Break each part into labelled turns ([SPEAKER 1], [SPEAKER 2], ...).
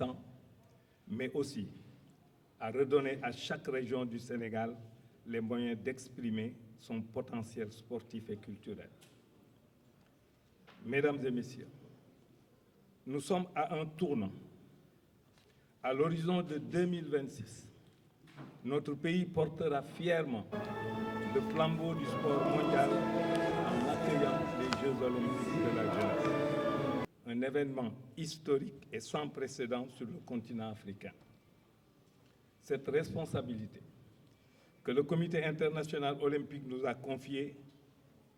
[SPEAKER 1] existants, mais aussi à redonner à chaque région du Sénégal les moyens d'exprimer son potentiel sportif et culturel. Mesdames et messieurs, nous sommes à un tournant. À l'horizon de 2026, notre pays portera fièrement le flambeau du sport mondial en accueillant les Jeux olympiques de la jeunesse. Un événement historique et sans précédent sur le continent africain. Cette responsabilité que le Comité international olympique nous a confiée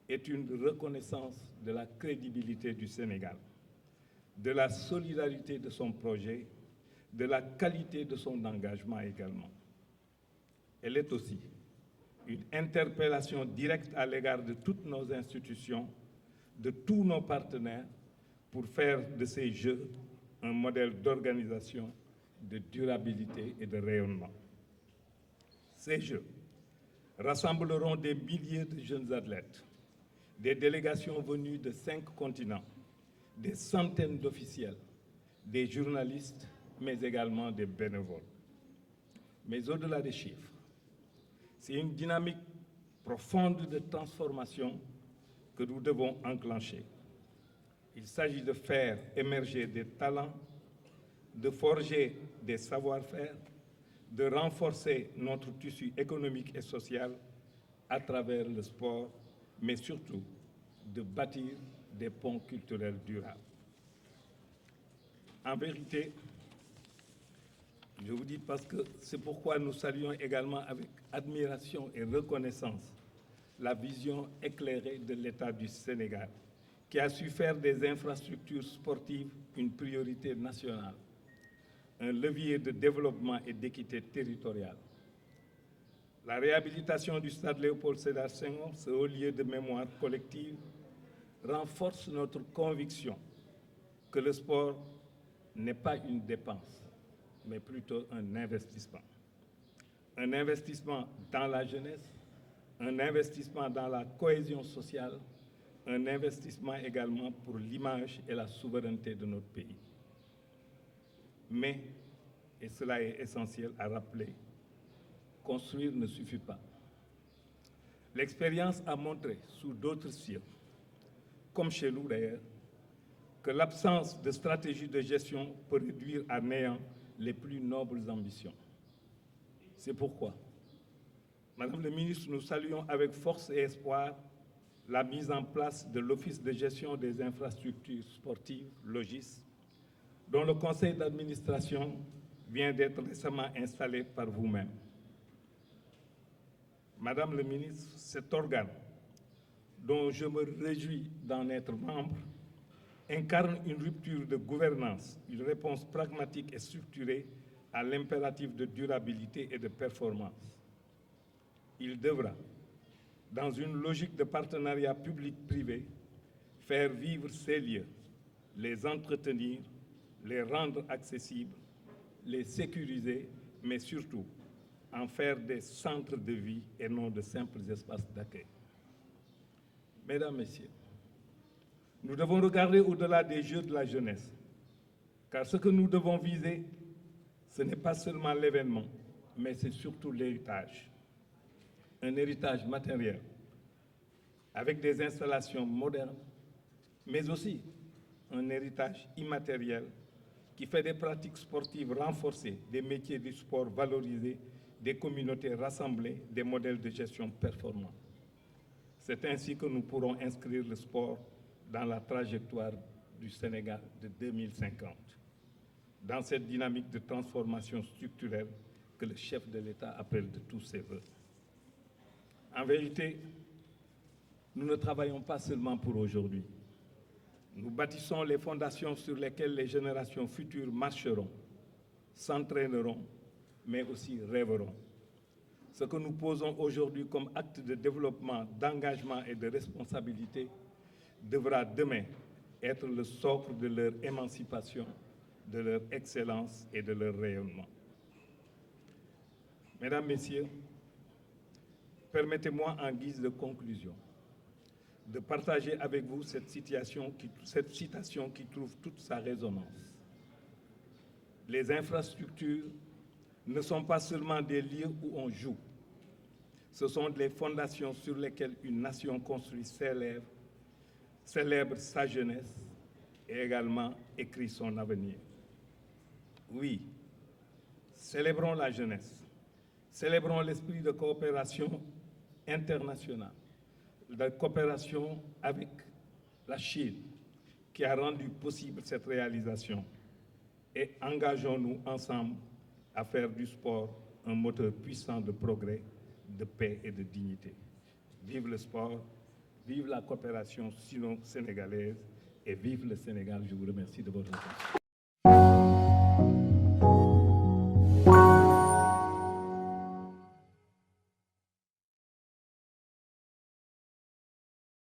[SPEAKER 1] est une reconnaissance de la crédibilité du Sénégal, de la solidarité de son projet, de la qualité de son engagement également. Elle est aussi une interpellation directe à l'égard de toutes nos institutions, de tous nos partenaires, pour faire de ces Jeux un modèle d'organisation, de durabilité et de rayonnement. Ces Jeux rassembleront des milliers de jeunes athlètes, des délégations venues de 5 continents, des centaines d'officiels, des journalistes, mais également des bénévoles. Mais au-delà des chiffres, c'est une dynamique profonde de transformation que nous devons enclencher. Il s'agit de faire émerger des talents, de forger des savoir-faire, de renforcer notre tissu économique et social à travers le sport, mais surtout de bâtir des ponts culturels durables. En vérité, je vous dis parce que c'est pourquoi nous saluons également avec admiration et reconnaissance la vision éclairée de l'État du Sénégal, qui a su faire des infrastructures sportives une priorité nationale, un levier de développement et d'équité territoriale. La réhabilitation du stade Léopold Sédar Senghor, ce haut lieu de mémoire collective, renforce notre conviction que le sport n'est pas une dépense, mais plutôt un investissement. Un investissement dans la jeunesse, un investissement dans la cohésion sociale, un investissement également pour l'image et la souveraineté de notre pays. Mais, et cela est essentiel à rappeler, construire ne suffit pas. L'expérience a montré, sous d'autres cieux, comme chez nous d'ailleurs, que l'absence de stratégie de gestion peut réduire à néant les plus nobles ambitions. C'est pourquoi, Madame la ministre, nous saluons avec force et espoir la mise en place de l'Office de gestion des infrastructures sportives, l'OGIS, dont le conseil d'administration vient d'être récemment installé par vous-même. Madame la ministre, cet organe, dont je me réjouis d'en être membre, incarne une rupture de gouvernance, une réponse pragmatique et structurée à l'impératif de durabilité et de performance. Il devra, dans une logique de partenariat public-privé, faire vivre ces lieux, les entretenir, les rendre accessibles, les sécuriser, mais surtout en faire des centres de vie et non de simples espaces d'accueil. Mesdames, Messieurs, nous devons regarder au-delà des Jeux de la jeunesse, car ce que nous devons viser, ce n'est pas seulement l'événement, mais c'est surtout l'héritage. Un héritage matériel, avec des installations modernes, mais aussi un héritage immatériel qui fait des pratiques sportives renforcées, des métiers du sport valorisés, des communautés rassemblées, des modèles de gestion performants. C'est ainsi que nous pourrons inscrire le sport dans la trajectoire du Sénégal de 2050, dans cette dynamique de transformation structurelle que le chef de l'État appelle de tous ses vœux. En vérité, nous ne travaillons pas seulement pour aujourd'hui. Nous bâtissons les fondations sur lesquelles les générations futures marcheront, s'entraîneront, mais aussi rêveront. Ce que nous posons aujourd'hui comme acte de développement, d'engagement et de responsabilité devra demain être le socle de leur émancipation, de leur excellence et de leur rayonnement. Mesdames, Messieurs, permettez-moi en guise de conclusion de partager avec vous cette citation qui trouve toute sa résonance. Les infrastructures ne sont pas seulement des lieux où on joue. Ce sont les fondations sur lesquelles une nation construit célèbre sa jeunesse et également écrit son avenir. Oui, célébrons la jeunesse, célébrons l'esprit de coopération internationale, de coopération avec la Chine qui a rendu possible cette réalisation et engageons-nous ensemble à faire du sport un moteur puissant de progrès, de paix et de dignité. Vive le sport, vive la coopération sino-sénégalaise et vive le Sénégal. Je vous remercie de votre attention.